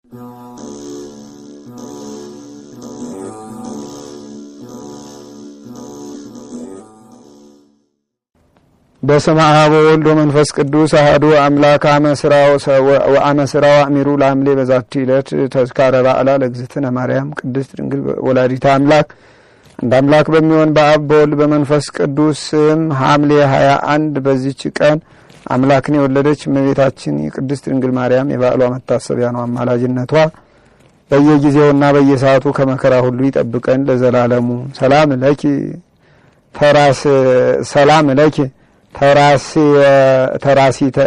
በስመ አብ ወወልድ ወመንፈስ ቅዱስ አሐዱ አምላክ አመስራው አሚሩ ለሐምሌ በዛቲ ዕለት ተዝካረ በዓላ ለእግዝእትነ ማርያም ቅድስት ድንግል ወላዲተ አምላክ እንደ አምላክ በሚሆን በአብ በወልድ በመንፈስ ቅዱስ ስም ሐምሌ 21 በዚህች ቀን አምላክን የወለደች እመቤታችን የቅድስት ድንግል ማርያም የበዓሏ መታሰቢያ ነው። አማላጅነቷ በየጊዜውና በየሰዓቱ ከመከራ ሁሉ ይጠብቀን ለዘላለሙ። ሰላም ለኪ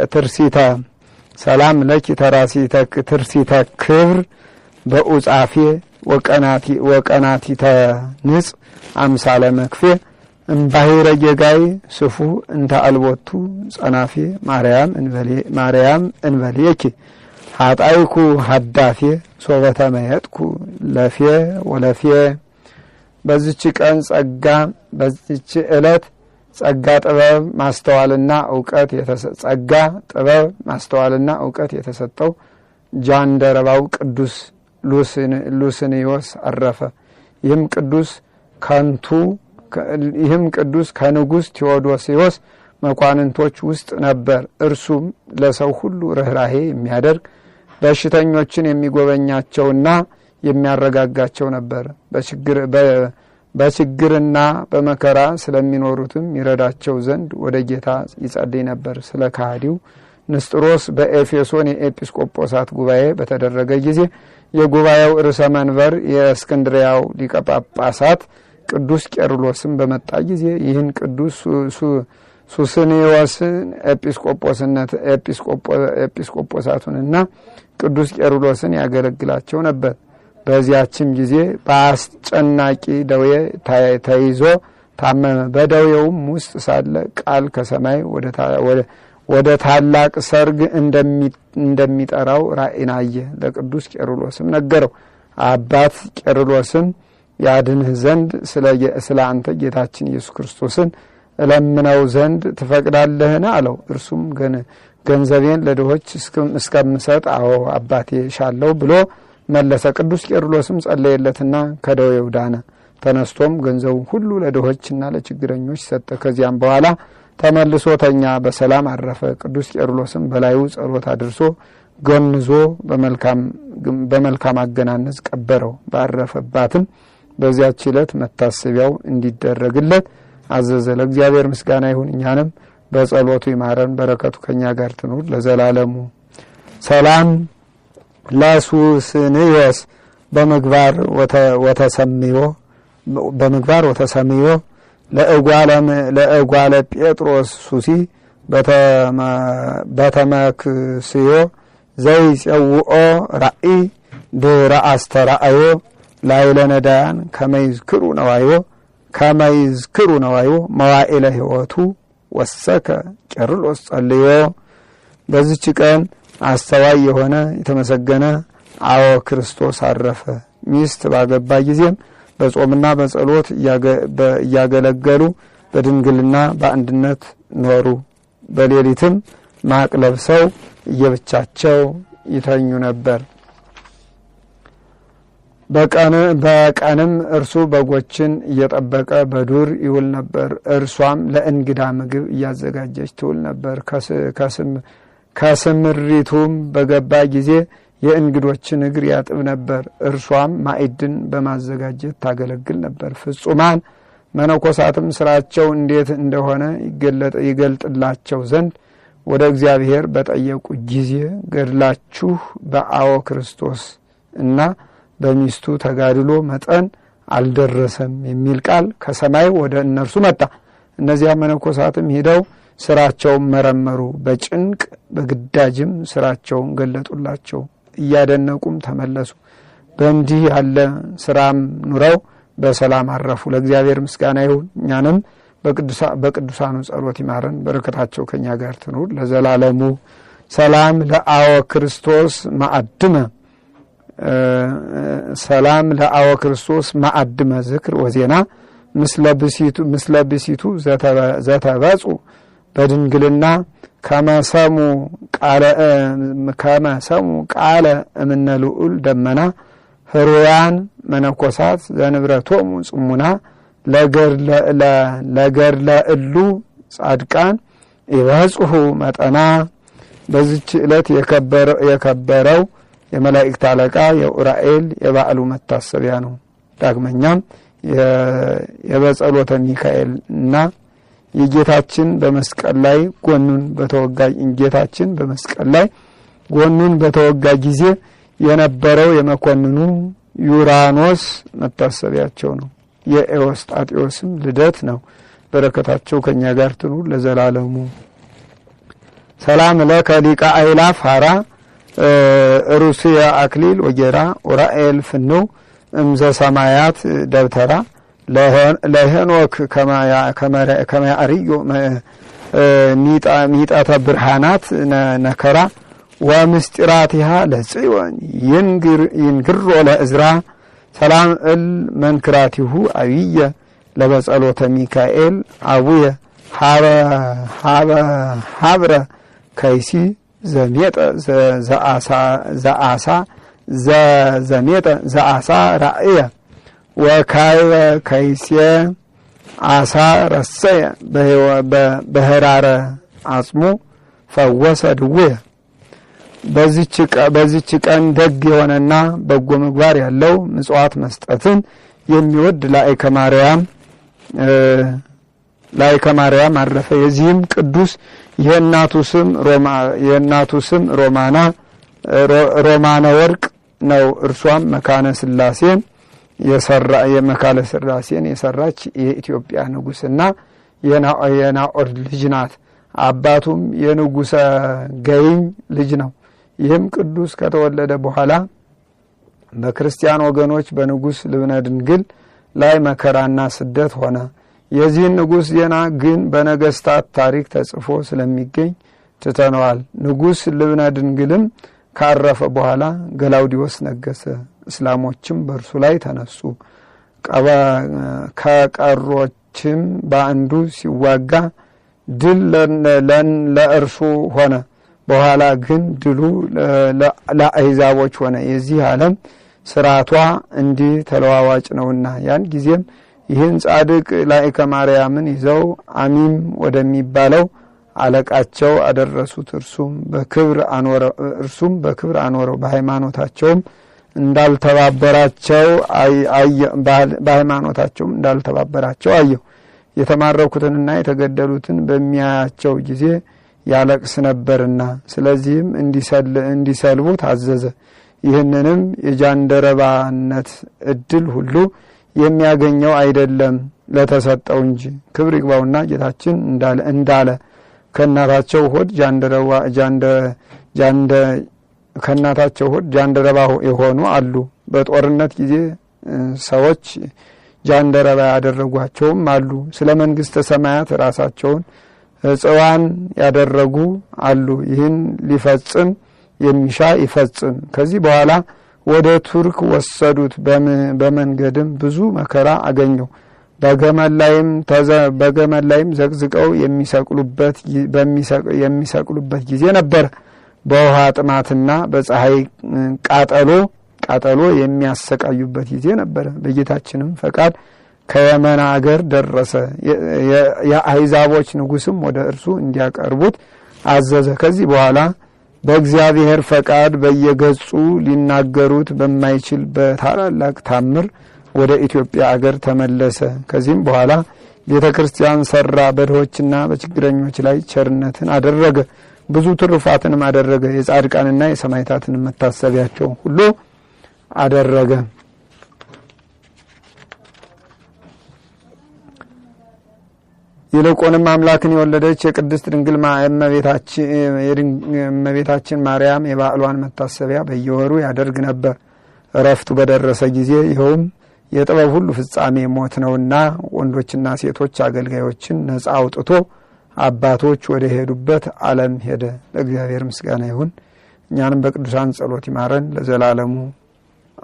ትርሲተ ሰላም ለኪ ትርሲተ ክብር በኡጻፌ ወቀናቲተ ንጽ አምሳለ መክፌ እምባሂረ ጌጋይ ስፉ እንተ አልቦቱ ጸናፌ ማርያም እንበሌኪ ኃጣይኩ ሀዳፌ ሶበተ መየጥኩ ለፌ ወለፌ። በዚች ቀን በዚች ዕለት ጸጋ ጥበብ ማስተዋልና ዕውቀት የተሰጠው ጃንደረባው ቅዱስ ሉስንዮስ አረፈ። ይህም ቅዱስ ከንጉሥ ቴዎዶስዮስ መኳንንቶች ውስጥ ነበር። እርሱም ለሰው ሁሉ ርኅራኄ የሚያደርግ በሽተኞችን የሚጎበኛቸውና የሚያረጋጋቸው ነበር። በችግርና በመከራ ስለሚኖሩትም ይረዳቸው ዘንድ ወደ ጌታ ይጸልይ ነበር። ስለ ከሃዲው ንስጥሮስ በኤፌሶን የኤጲስቆጶሳት ጉባኤ በተደረገ ጊዜ የጉባኤው ርዕሰ መንበር የእስክንድርያው ሊቀ ጳጳሳት ቅዱስ ቄርሎስም በመጣ ጊዜ ይህን ቅዱስ ሱስንዮስን ኤጲስቆጶሳቱንና ቅዱስ ቄርሎስን ያገለግላቸው ነበር። በዚያችም ጊዜ በአስጨናቂ ደዌ ተይዞ ታመመ። በደዌውም ውስጥ ሳለ ቃል ከሰማይ ወደ ታላቅ ሰርግ እንደሚጠራው ራእይን አየ። ለቅዱስ ቄርሎስም ነገረው። አባት ቄርሎስም ያድንህ ዘንድ ስለ አንተ ጌታችን ኢየሱስ ክርስቶስን እለምነው ዘንድ ትፈቅዳለህን? አለው። እርሱም ገንዘቤን ለድሆች እስከምሰጥ አዎ አባቴ ሻለው ብሎ መለሰ። ቅዱስ ቄርሎስም ጸለየለትና ከደዌው ዳነ። ተነስቶም ገንዘቡን ሁሉ ለድሆችና ለችግረኞች ሰጠ። ከዚያም በኋላ ተመልሶ ተኛ፣ በሰላም አረፈ። ቅዱስ ቄርሎስም በላዩ ጸሎት አድርሶ ገንዞ በመልካም አገናነዝ ቀበረው። ባረፈባትም በዚያች ዕለት መታሰቢያው እንዲደረግለት አዘዘ። ለእግዚአብሔር ምስጋና ይሁን፣ እኛንም በጸሎቱ ይማረን፣ በረከቱ ከኛ ጋር ትኑር ለዘላለሙ። ሰላም ለሱስንዮስ በምግባር ወተሰምዮ ለእጓለ ጴጥሮስ ሱሲ በተመክስዮ ዘይጸውኦ ራእይ ድረ አስተራአዮ ላይለ ነዳያን ከመይዝክሩ ነዋዮ መዋዕለ ሕይወቱ ወሰከ ቄርሎስ ጸልዮ። በዚች ቀን አስተዋይ የሆነ የተመሰገነ አዎ ክርስቶስ አረፈ። ሚስት ባገባ ጊዜም በጾምና በጸሎት እያገለገሉ በድንግልና በአንድነት ኖሩ። በሌሊትም ማቅ ለብሰው እየብቻቸው ይተኙ ነበር። በቀንም እርሱ በጎችን እየጠበቀ በዱር ይውል ነበር። እርሷም ለእንግዳ ምግብ እያዘጋጀች ትውል ነበር። ከስምሪቱም በገባ ጊዜ የእንግዶችን እግር ያጥብ ነበር። እርሷም ማዕድን በማዘጋጀት ታገለግል ነበር። ፍጹማን መነኮሳትም ስራቸው እንዴት እንደሆነ ይገልጥላቸው ዘንድ ወደ እግዚአብሔር በጠየቁ ጊዜ ገድላችሁ በአዎ ክርስቶስ እና በሚስቱ ተጋድሎ መጠን አልደረሰም የሚል ቃል ከሰማይ ወደ እነርሱ መጣ። እነዚያ መነኮሳትም ሄደው ስራቸውን መረመሩ። በጭንቅ በግዳጅም ስራቸውን ገለጡላቸው። እያደነቁም ተመለሱ። በእንዲህ ያለ ስራም ኑረው በሰላም አረፉ። ለእግዚአብሔር ምስጋና ይሁን፣ እኛንም በቅዱሳኑ ጸሎት ይማረን፣ በረከታቸው ከኛ ጋር ትኑር ለዘላለሙ። ሰላም ለአዎ ክርስቶስ ማዕድመ ዝክር ወዜና ምስለ ብሲቱ ዘተበጹ በድንግልና ከመሰሙ ቃለ እምነ ልዑል ደመና ህሩያን መነኮሳት ዘንብረቶሙ ጽሙና ለገድለ እሉ ጻድቃን ይበጽሑ መጠና። በዚች ዕለት የከበረው የመላእክት አለቃ የኡራኤል የበዓሉ መታሰቢያ ነው። ዳግመኛም የበጸሎተ ሚካኤልና የጌታችን በመስቀል ላይ ጎኑን በተወጋ ጊዜ የነበረው የመኮንኑ ዩራኖስ መታሰቢያቸው ነው። የኤዎስጣቴዎስም ልደት ነው። በረከታቸው ከኛ ጋር ትኑር ለዘላለሙ። ሰላም ለከ ሊቀ አእላፍ ሐራ ሩሲያ አክሊል ወጌራ ኡራኤል ፍነው እምዘ ሰማያት ደብተራ ለሄኖክ ከማያርዮ ሚጣተ ብርሃናት ነከራ ወምስጢራቲሃ ለጽዮን ይንግሮ ለእዝራ ሰላም እል መንክራቲሁ አብየ ለበጸሎተ ሚካኤል አቡየ ሀብረ ከይሲ ዘሜጠ ዘአሳ ራእየ ወካይበ ከይሲ አሳ ረሰየ በህራረ አጽሙ ፈወሰ ድውየ። በዚች ቀን ደግ የሆነና በጎ ምግባር ያለው ምጽዋት መስጠትን የሚወድ ላይከ ማርያም አረፈ። የዚህም ቅዱስ የእናቱ ስም ሮማነ ወርቅ ነው። እርሷም መካነ ስላሴን የሰራች የኢትዮጵያ ንጉስና የናኦር ልጅ ናት። አባቱም የንጉሰ ገይኝ ልጅ ነው። ይህም ቅዱስ ከተወለደ በኋላ በክርስቲያን ወገኖች በንጉስ ልብነ ድንግል ላይ መከራና ስደት ሆነ። የዚህን ንጉስ ዜና ግን በነገስታት ታሪክ ተጽፎ ስለሚገኝ ትተነዋል። ንጉስ ልብነ ድንግልም ካረፈ በኋላ ገላውዲዮስ ነገሰ። እስላሞችም በእርሱ ላይ ተነሱ። ከቀሮችም በአንዱ ሲዋጋ ድል ለእርሱ ሆነ። በኋላ ግን ድሉ ለአሕዛቦች ሆነ። የዚህ ዓለም ስርዓቷ እንዲህ ተለዋዋጭ ነውና። ያን ጊዜም ይህን ጻድቅ ላይከ ማርያምን ይዘው አሚም ወደሚባለው አለቃቸው አደረሱት። እርሱም በክብር አኖረው። በሃይማኖታቸውም እንዳልተባበራቸው አየው። የተማረኩትንና የተገደሉትን በሚያያቸው ጊዜ ያለቅስ ነበርና ስለዚህም እንዲሰልቡ ታዘዘ። ይህንንም የጃንደረባነት እድል ሁሉ የሚያገኘው አይደለም ለተሰጠው እንጂ። ክብር ይግባውና ጌታችን እንዳለ ከናታቸው ሆድ ጃንደረባ የሆኑ አሉ። በጦርነት ጊዜ ሰዎች ጃንደረባ ያደረጓቸውም አሉ። ስለ መንግስተ ሰማያት ራሳቸውን ጽዋን ያደረጉ አሉ። ይህን ሊፈጽም የሚሻ ይፈጽም። ከዚህ በኋላ ወደ ቱርክ ወሰዱት። በመንገድም ብዙ መከራ አገኘው። በገመድ ላይም ዘቅዝቀው የሚሰቅሉበት ጊዜ ነበር። በውሃ ጥማትና በፀሐይ ቃጠሎ የሚያሰቃዩበት ጊዜ ነበር። በጌታችንም ፈቃድ ከየመን አገር ደረሰ። የአሕዛቦች ንጉስም ወደ እርሱ እንዲያቀርቡት አዘዘ። ከዚህ በኋላ በእግዚአብሔር ፈቃድ በየገጹ ሊናገሩት በማይችል በታላላቅ ታምር ወደ ኢትዮጵያ አገር ተመለሰ። ከዚህም በኋላ ቤተክርስቲያን ሰራ። በድሆችና በችግረኞች ላይ ቸርነትን አደረገ። ብዙ ትሩፋትንም አደረገ። የጻድቃንና የሰማዕታትን መታሰቢያቸው ሁሉ አደረገ። ይልቁንም አምላክን የወለደች የቅድስት ድንግል እመቤታችን ማርያም የበዓሏን መታሰቢያ በየወሩ ያደርግ ነበር። እረፍቱ በደረሰ ጊዜ ይኸውም የጥበብ ሁሉ ፍጻሜ ሞት ነውና ወንዶችና ሴቶች አገልጋዮችን ነጻ አውጥቶ አባቶች ወደ ሄዱበት ዓለም ሄደ። ለእግዚአብሔር ምስጋና ይሁን። እኛንም በቅዱሳን ጸሎት ይማረን ለዘላለሙ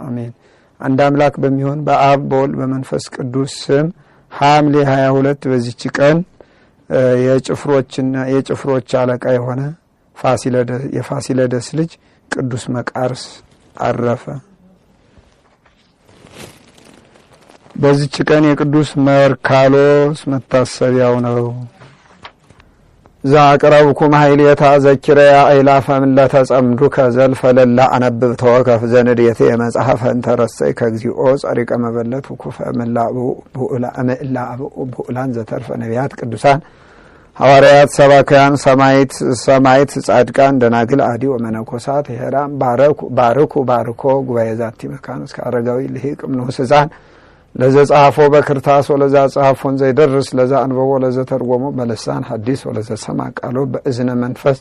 አሜን። አንድ አምላክ በሚሆን በአብ በወልድ በመንፈስ ቅዱስ ስም ሐምሌ 22 በዚች ቀን የጭፍሮች አለቃ የሆነ የፋሲለደስ ልጅ ቅዱስ መቃርስ አረፈ። በዚች ቀን የቅዱስ መርካሎስ መታሰቢያው ነው። ዛቅረብኩም ኃይሌታ ዘኪረያ አይላፈ ምለተ ጸምዱከ ዘልፈ ለላ አነብብ ተወከፍ ዘንዴቴ የመጽሐፈ እንተረሰይ ከግዚኦ ጸሪቀ መበለት ወኩፈ ብኡላን ዘተርፈ ነቢያት ቅዱሳን ሐዋርያት ሰባክያን ሰማይት ጻድቃን ደናግል አዲ ወመነኮሳት ሄራም ባርኮ ጉባኤ ዛቲ መካን እስከ አረጋዊ ልሂቅ ምንሁስ ሕፃን ለዘ ጻፎ በክርታስ ወለዛ ጻፎን ዘይደርስ ለዛ አንበቦ ለዘ ተርጎሞ በልሳን ሐዲስ ወለዘ ሰማ ቃሎ በእዝነ መንፈስ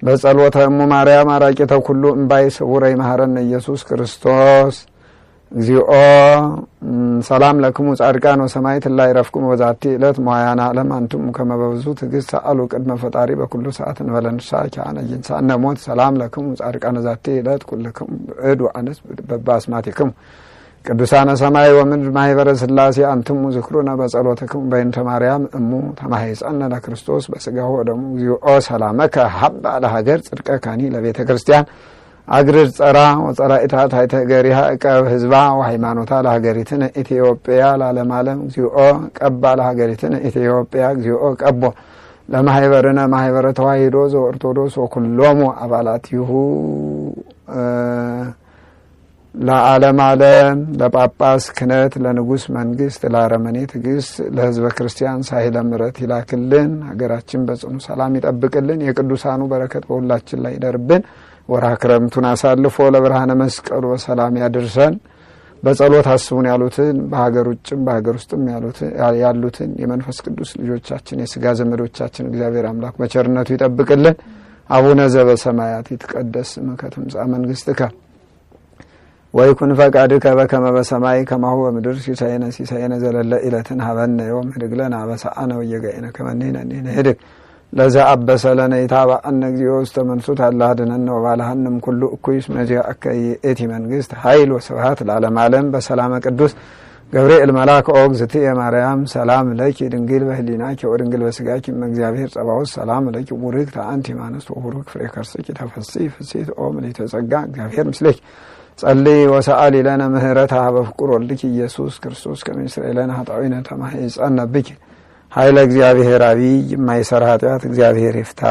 በጸሎተ እሙ ማርያም አራቂተ ኩሉ እምባይ ስውረይ መሐረነ ኢየሱስ ክርስቶስ እግዚኦ ሰላም ለክሙ ጻድቃን ወሰማይት ላይ ረፍኩም ወዛቲ ዕለት ሞያና ዓለም አንቱም ከመበዙ ትግስት ሰአሉ ቅድመ ፈጣሪ በኩሉ ሰዓት እንበለንሳ ካነ ይንሳነ ሞት ሰላም ለክሙ ጻድቃን ዛቲ ዕለት ኩልክም እዱ አንስ በባስማቲክም ቅዱሳነ ሰማይ ወምድር ማህበረ ሥላሴ አንትሙ ዝክሩና በጸሎተክሙ በእንተ ማርያም እሙ ተማህፀነ ለክርስቶስ በስጋው ወደሙ እግዚኦ ሰላመከ ሀብ ለሀገር ጽድቀ ካኒ ለቤተ ክርስቲያን አግርድ ጸራ ወጸራኢታ ታይተ ገሪሃ ቀብ ህዝባ ወሃይማኖታ ለሀገሪትን ኢትዮጵያ ለዓለም ዓለም እግዚኦ ቀባ ለሀገሪትን ኢትዮጵያ እግዚኦ ቀቦ ለማህበርነ ማህበረ ተዋሂዶ ዘኦርቶዶክስ ወኩሎሙ አባላቲሁ ለዓለም ዓለም ለጳጳስ ክህነት ለንጉስ መንግስት ለአረመኔ ትዕግስት ለህዝበ ክርስቲያን ሳይለ ምሕረት ይላክልን። ሀገራችን በጽኑ ሰላም ይጠብቅልን። የቅዱሳኑ በረከት በሁላችን ላይ ይደርብን። ወርሃ ክረምቱን አሳልፎ ለብርሃነ መስቀሉ በሰላም ያድርሰን። በጸሎት አስቡን ያሉትን በሀገር ውጭም በሀገር ውስጥም ያሉትን የመንፈስ ቅዱስ ልጆቻችን የሥጋ ዘመዶቻችን እግዚአብሔር አምላክ በቸርነቱ ይጠብቅልን። አቡነ ዘበሰማያት ይትቀደስ ስምከ ትምጻእ መንግሥትከ ወይኩን ፈቃድከ በከመ በሰማይ ከማሁ በምድር ሲሳየነ ዘለለ ዕለትን ሀበነ ዮም ህድግ ለነ አበሳአነ ወጌጋየነ ከመ ንሕነኒ ንህድግ ለዘ አበሰ ለነ ኢታብአነ እግዚኦ ውስተ መንሱት አላህ ድነነ ወባልሐንም ኩሉ እኩይ እስመ ዚአከ ይእቲ መንግሥት ኃይል ወስብሐት ለዓለመ ዓለም። በሰላመ ቅዱስ ገብርኤል መልአክ እግዝእትየ ማርያም ሰላም ለኪ ድንግል በህሊናኪ ወድንግል በስጋኪ እምእግዚአብሔር ጸባኦት ሰላም ለኪ ቡርክት አንቲ እምአንስት ወቡሩክ ፍሬ ከርሥኪ ተፈሥሒ ፍሥሕት ኦ ምልዕተ ጸጋ እግዚአብሔር ምስሌኪ ጸልይ ወሰአሊ ለነ ምህረተ በፍቁር ወልድኪ ኢየሱስ ክርስቶስ ከመ ይስረይ ለነ ኃጣውኢነ ተማሂፀነ ብኪ ኃይለ እግዚአብሔር አብይ የማይሰራ ኃጢአት እግዚአብሔር ይፍታ።